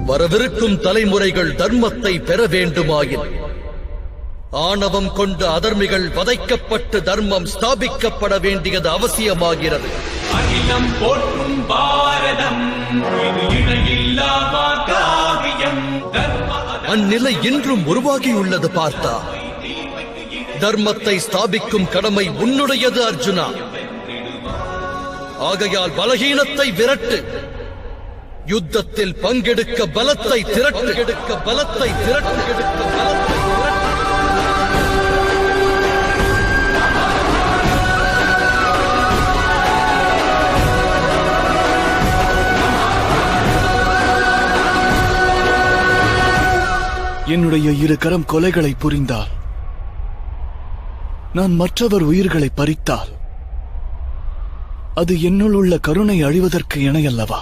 வரவிருக்கும் தலைமுறைகள் தர்மத்தை பெற வேண்டுமாயின் ஆணவம் கொண்ட அதர்மிகள் வதைக்கப்பட்டு தர்மம் ஸ்தாபிக்கப்பட வேண்டியது அவசியமாகிறது. அகிலம் போற்றும் பாரதம் அந்நிலை இன்றும் உருவாகியுள்ளது பார்த்தா. தர்மத்தை ஸ்தாபிக்கும் கடமை உன்னுடையது அர்ஜுனா. ஆகையால் பலகீனத்தை விரட்டு, யுத்தத்தில் பங்கெடுக்க பலத்தை திரட்டு. என்னுடைய இரு கரம் கொலைகளை புரிந்தால், நான் மற்றவர் உயிர்களை பறித்தால், அது என்னுள் உள்ள கருணை அழிவதற்கு இணையல்லவா?